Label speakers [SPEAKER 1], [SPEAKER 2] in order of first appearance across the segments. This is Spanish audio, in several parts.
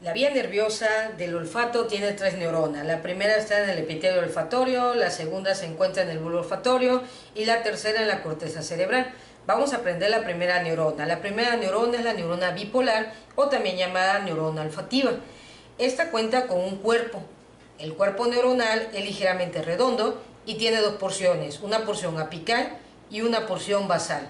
[SPEAKER 1] La vía nerviosa del olfato tiene 3 neuronas. La primera está en el epitelio olfatorio, la segunda se encuentra en el bulbo olfatorio y la tercera en la corteza cerebral. Vamos a aprender la primera neurona. La primera neurona es la neurona bipolar o también llamada neurona olfativa. Esta cuenta con un cuerpo. El cuerpo neuronal es ligeramente redondo y tiene dos porciones, una porción apical y una porción basal.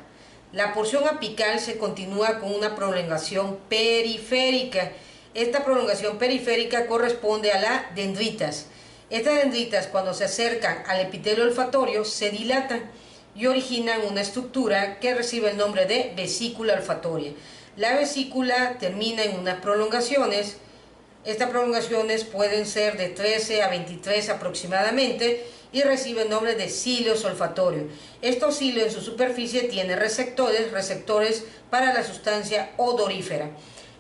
[SPEAKER 1] La porción apical se continúa con una prolongación periférica. Esta prolongación periférica corresponde a las dendritas. Estas dendritas, cuando se acercan al epitelio olfatorio, se dilatan y originan una estructura que recibe el nombre de vesícula olfatoria. La vesícula termina en unas prolongaciones. Estas prolongaciones pueden ser de 13 a 23 aproximadamente y reciben el nombre de cilios olfatorios. Estos cilios en su superficie tienen receptores para la sustancia odorífera.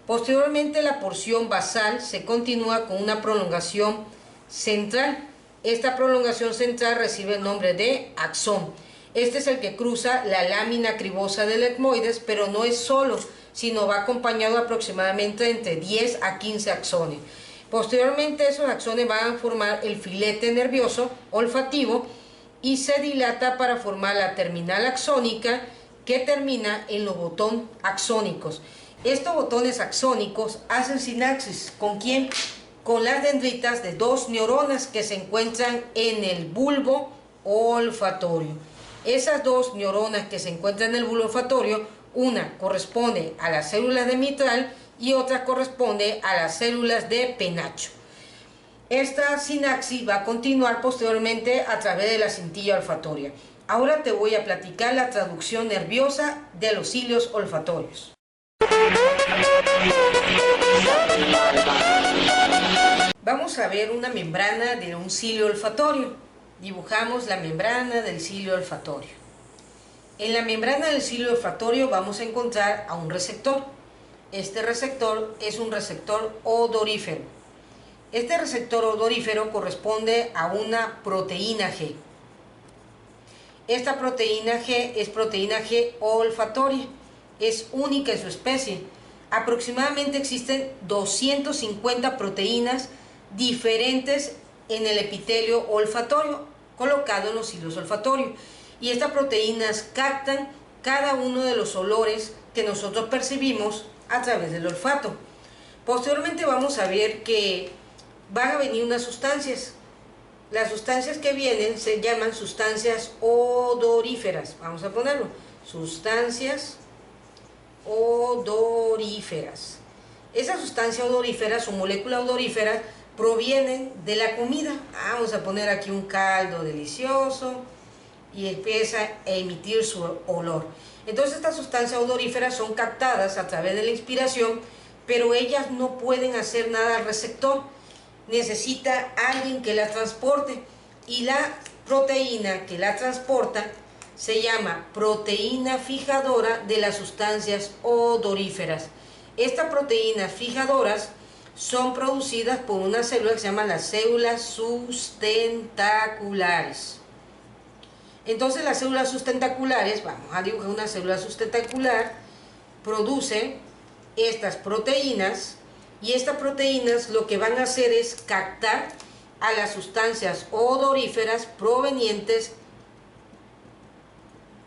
[SPEAKER 1] Posteriormente, la porción basal se continúa con una prolongación central. Esta prolongación central recibe el nombre de axón. Este es el que cruza la lámina cribosa del etmoides, pero no es solo, sino va acompañado aproximadamente entre 10 a 15 axones. Posteriormente, esos axones van a formar el filete nervioso olfativo y se dilata para formar la terminal axónica que termina en los botones axónicos. Estos botones axónicos hacen sinapsis. ¿Con quién? Con las dendritas de dos neuronas que se encuentran en el bulbo olfatorio. Esas dos neuronas que se encuentran en el bulbo olfatorio, una corresponde a las células de mitral y otra corresponde a las células de penacho. Esta sinapsis va a continuar posteriormente a través de la cintilla olfatoria. Ahora te voy a platicar la traducción nerviosa de los cilios olfatorios. Vamos a ver una membrana de un cilio olfatorio. Dibujamos la membrana del cilio olfatorio. En la membrana del cilio olfatorio vamos a encontrar a un receptor. Este receptor es un receptor odorífero. Este receptor odorífero corresponde a una proteína G. Esta proteína G es proteína G olfatoria. Es única en su especie. Aproximadamente existen 250 proteínas diferentes en el epitelio olfatorio, colocado en los cilios olfatorios. Y estas proteínas captan cada uno de los olores que nosotros percibimos a través del olfato. Posteriormente vamos a ver que van a venir unas sustancias. Las sustancias que vienen se llaman sustancias odoríferas. Vamos a ponerlo. Sustancias odoríferas. Esas sustancias odoríferas o moléculas odoríferas provienen de la comida. Vamos a poner aquí un caldo delicioso y empieza a emitir su olor. Entonces estas sustancias odoríferas son captadas a través de la inspiración, pero ellas no pueden hacer nada al receptor. Necesita alguien que la transporte y la proteína que la transporta se llama proteína fijadora de las sustancias odoríferas. Estas proteínas fijadoras son producidas por unas células que se llaman las células sustentaculares. Entonces las células sustentaculares, vamos a dibujar una célula sustentacular, producen estas proteínas y estas proteínas lo que van a hacer es captar a las sustancias odoríferas provenientes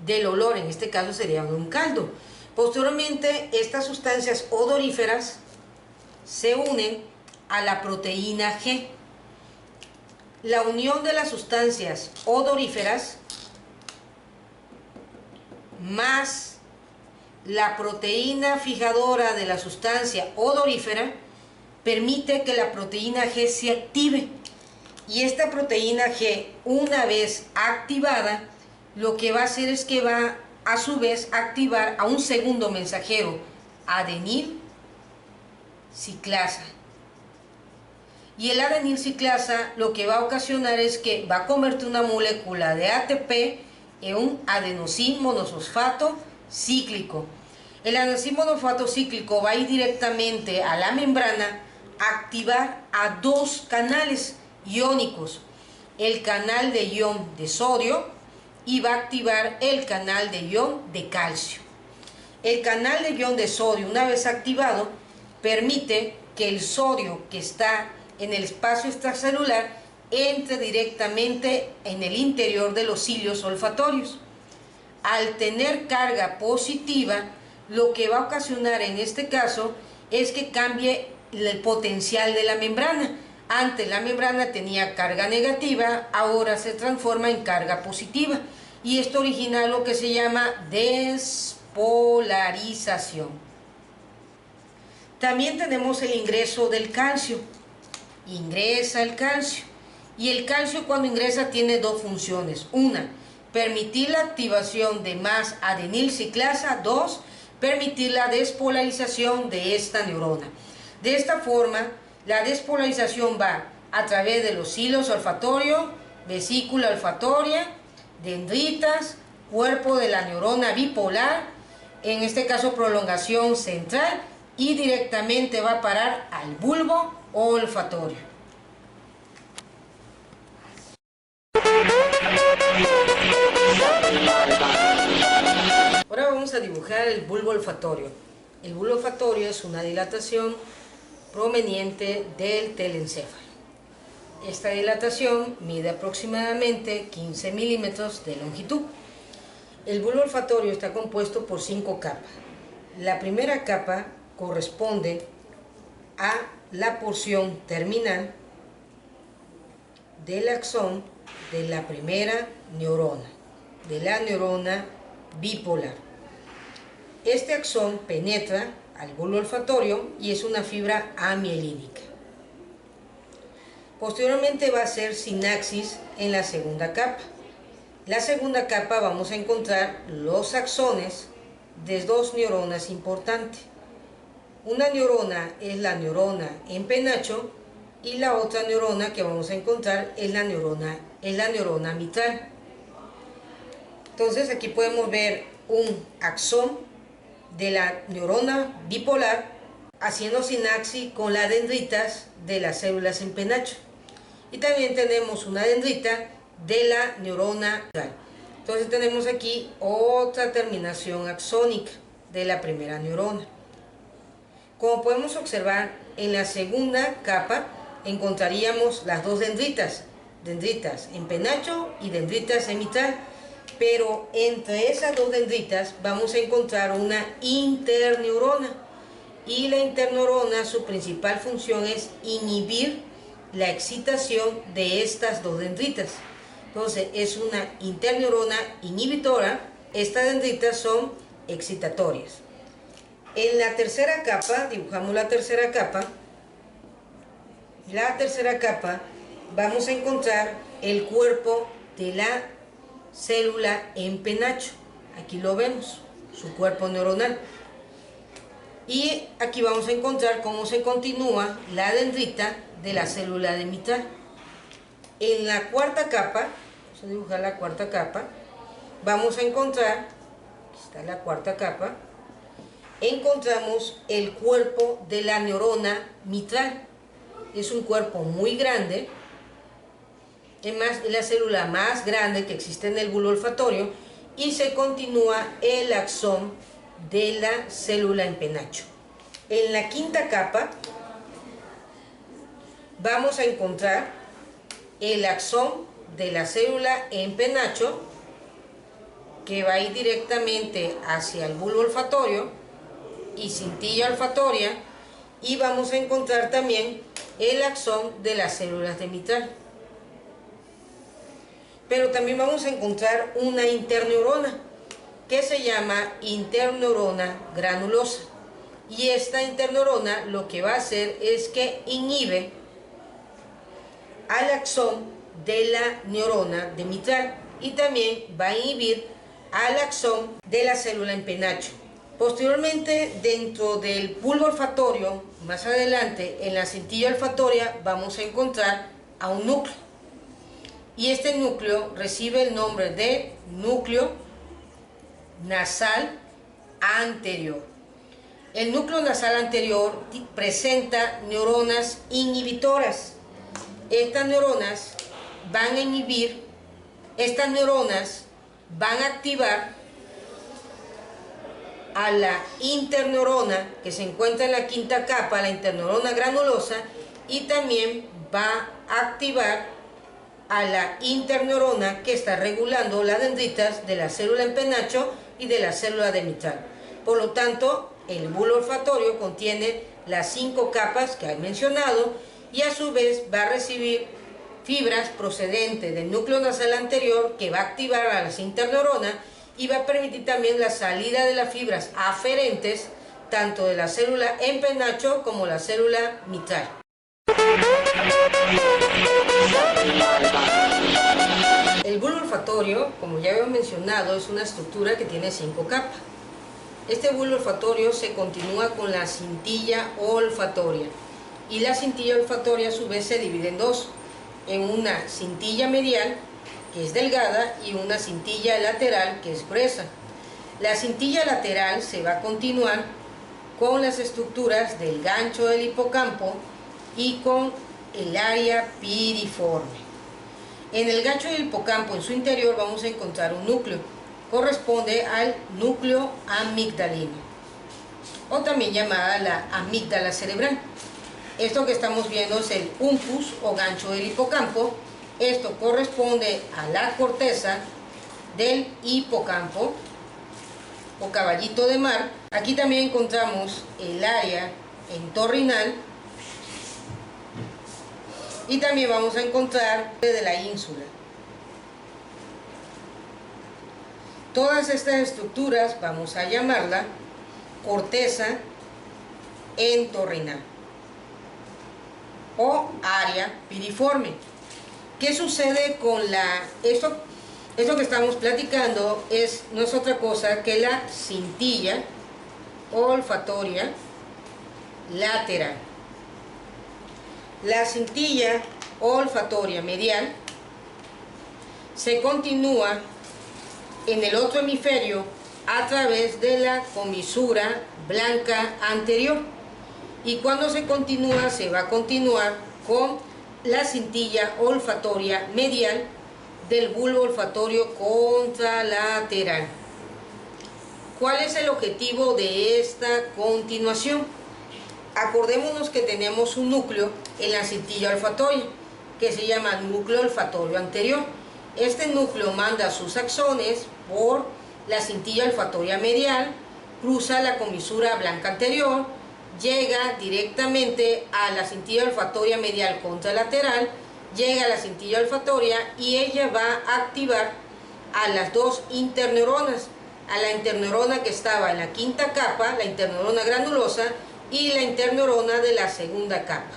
[SPEAKER 1] del olor, en este caso sería un caldo. Posteriormente, estas sustancias odoríferas se unen a la proteína G. La unión de las sustancias odoríferas más la proteína fijadora de la sustancia odorífera permite que la proteína G se active. Y esta proteína G, una vez activada, lo que va a hacer es que va a su vez activar a un segundo mensajero, adenil ciclasa. Y el adenil ciclasa lo que va a ocasionar es que va a convertir una molécula de ATP en un adenosín monofosfato cíclico. El adenosín monofosfato cíclico va a ir directamente a la membrana a activar a dos canales iónicos, el canal de ion de sodio y va a activar el canal de ion de calcio. El canal de ion de sodio, una vez activado, permite que el sodio que está en el espacio extracelular entre directamente en el interior de los cilios olfatorios. Al tener carga positiva, lo que va a ocasionar en este caso es que cambie el potencial de la membrana. Antes la membrana tenía carga negativa, ahora se transforma en carga positiva. Y esto origina lo que se llama despolarización. También tenemos el ingreso del calcio. Ingresa el calcio. Y el calcio cuando ingresa tiene dos funciones. Una, permitir la activación de más adenilciclasa. Dos, permitir la despolarización de esta neurona. De esta forma, la despolarización va a través de los hilos olfatorios, vesícula olfatoria, dendritas, cuerpo de la neurona bipolar, en este caso prolongación central, y directamente va a parar al bulbo olfatorio. Ahora vamos a dibujar el bulbo olfatorio. El bulbo olfatorio es una dilatación proveniente del telencéfalo. Esta dilatación mide aproximadamente 15 milímetros de longitud. El bulbo olfatorio está compuesto por 5 capas. La primera capa corresponde a la porción terminal del axón de la primera neurona, de la neurona bipolar. Este axón penetra al bulbo olfatorio y es una fibra amielínica. Posteriormente va a ser sinaxis en la segunda capa. La segunda capa vamos a encontrar los axones de dos neuronas importantes. Una neurona es la neurona en penacho y la otra neurona que vamos a encontrar es la neurona mitral. Entonces aquí podemos ver un axón de la neurona bipolar haciendo sinaxis con las dendritas de las células en penacho. Y también tenemos una dendrita de la neurona mitral. Entonces tenemos aquí otra terminación axónica de la primera neurona. Como podemos observar, en la segunda capa encontraríamos las dos dendritas en penacho y dendritas en mitral, pero entre esas dos dendritas vamos a encontrar una interneurona, y la interneurona, su principal función es inhibir la excitación de estas dos dendritas. Entonces es una interneurona inhibitora. Estas dendritas son excitatorias. En la tercera capa, dibujamos la tercera capa. La tercera capa vamos a encontrar el cuerpo de la célula en penacho. Aquí lo vemos, su cuerpo neuronal. Y aquí vamos a encontrar cómo se continúa la dendrita de la célula de mitral. En la cuarta capa, vamos a dibujar la cuarta capa, vamos a encontrar, aquí está la cuarta capa, encontramos el cuerpo de la neurona mitral. Es un cuerpo muy grande, es la célula más grande que existe en el bulbo olfatorio, y se continúa el axón de la célula en penacho. En la quinta capa vamos a encontrar el axón de la célula en penacho, que va a ir directamente hacia el bulbo olfatorio y cintilla olfatoria, y vamos a encontrar también el axón de las células de mitral. Pero también vamos a encontrar una interneurona que se llama interneurona granulosa, y esta interneurona lo que va a hacer es que inhibe al axón de la neurona de mitral, y también va a inhibir al axón de la célula en penacho. Posteriormente, dentro del bulbo olfatorio, más adelante en la cintilla olfatoria, vamos a encontrar a un núcleo, y este núcleo recibe el nombre de núcleo nasal anterior. El núcleo nasal anterior presenta neuronas inhibitoras. Estas neuronas van a inhibir, estas neuronas van a activar a la interneurona que se encuentra en la quinta capa, la interneurona granulosa, y también va a activar a la interneurona que está regulando las dendritas de la célula en penacho y de la célula de mitral. Por lo tanto, el bulbo olfatorio contiene las 5 capas que he mencionado y a su vez va a recibir fibras procedentes del núcleo nasal anterior que va a activar a las interneuronas y va a permitir también la salida de las fibras aferentes tanto de la célula en penacho como la célula mitral. El bulbo olfatorio, como ya había mencionado, es una estructura que tiene 5 capas. Este bulbo olfatorio se continúa con la cintilla olfatoria y la cintilla olfatoria a su vez se divide en dos, en una cintilla medial que es delgada y una cintilla lateral que es gruesa. La cintilla lateral se va a continuar con las estructuras del gancho del hipocampo y con el área piriforme. En el gancho del hipocampo, en su interior, vamos a encontrar un núcleo. Corresponde al núcleo amigdalino, o también llamada la amígdala cerebral. Esto que estamos viendo es el uncus o gancho del hipocampo. Esto corresponde a la corteza del hipocampo o caballito de mar. Aquí también encontramos el área entorrinal y también vamos a encontrar de la ínsula. Todas estas estructuras vamos a llamarla corteza entorrinal o área piriforme. ¿Qué sucede con esto que estamos platicando? No es otra cosa que la cintilla olfatoria lateral. La cintilla olfatoria medial se continúa en el otro hemisferio a través de la comisura blanca anterior, y cuando se continúa se va a continuar con la cintilla olfatoria medial del bulbo olfatorio contralateral. ¿Cuál es el objetivo de esta continuación? Acordémonos que tenemos un núcleo en la cintilla olfatoria que se llama núcleo olfatorio anterior. Este núcleo manda sus axones por la cintilla olfatoria medial, cruza la comisura blanca anterior, llega directamente a la cintilla olfatoria medial contralateral, llega a la cintilla olfatoria y ella va a activar a las dos interneuronas, a la interneurona que estaba en la quinta capa, la interneurona granulosa, y la interneurona de la segunda capa.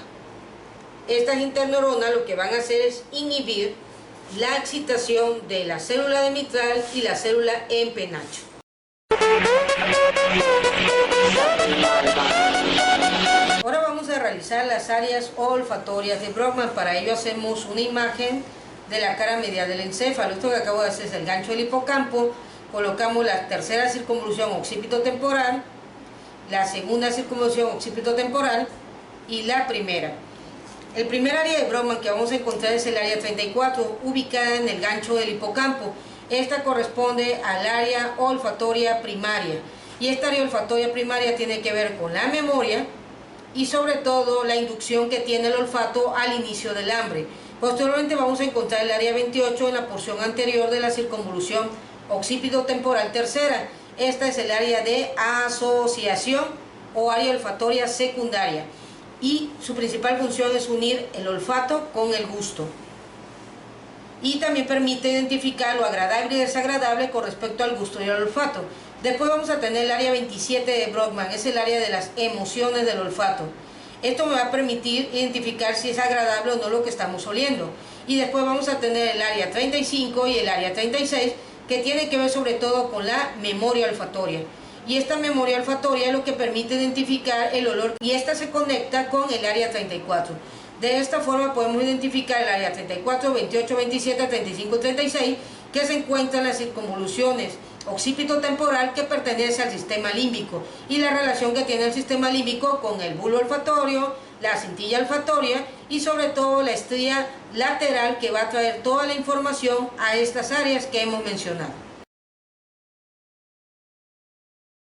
[SPEAKER 1] Estas interneuronas lo que van a hacer es inhibir la excitación de la célula de mitral y la célula en penacho. Ahora vamos a realizar las áreas olfatorias de Brodmann. Para ello hacemos una imagen de la cara medial del encéfalo. Esto que acabo de hacer es el gancho del hipocampo. Colocamos la tercera circunvolución occipito-temporal, la segunda circunvolución occipito-temporal y la primera. El primer área de Brodmann que vamos a encontrar es el área 34, ubicada en el gancho del hipocampo. Esta corresponde al área olfatoria primaria. Y esta área olfatoria primaria tiene que ver con la memoria y sobre todo la inducción que tiene el olfato al inicio del hambre. Posteriormente vamos a encontrar el área 28 en la porción anterior de la circunvolución occipito-temporal tercera. Esta es el área de asociación o área olfatoria secundaria, y su principal función es unir el olfato con el gusto. Y también permite identificar lo agradable y desagradable con respecto al gusto y al olfato. Después vamos a tener el área 27 de Brodmann, es el área de las emociones del olfato. Esto me va a permitir identificar si es agradable o no lo que estamos oliendo. Y después vamos a tener el área 35 y el área 36, que tiene que ver sobre todo con la memoria olfatoria. Y esta memoria olfatoria es lo que permite identificar el olor, y esta se conecta con el área 34. De esta forma podemos identificar el área 34, 28, 27, 35 y 36, que se encuentran en las circunvoluciones occipito-temporal, que pertenece al sistema límbico, y la relación que tiene el sistema límbico con el bulbo olfatorio, la cintilla olfatoria y sobre todo la estría lateral, que va a traer toda la información a estas áreas que hemos mencionado.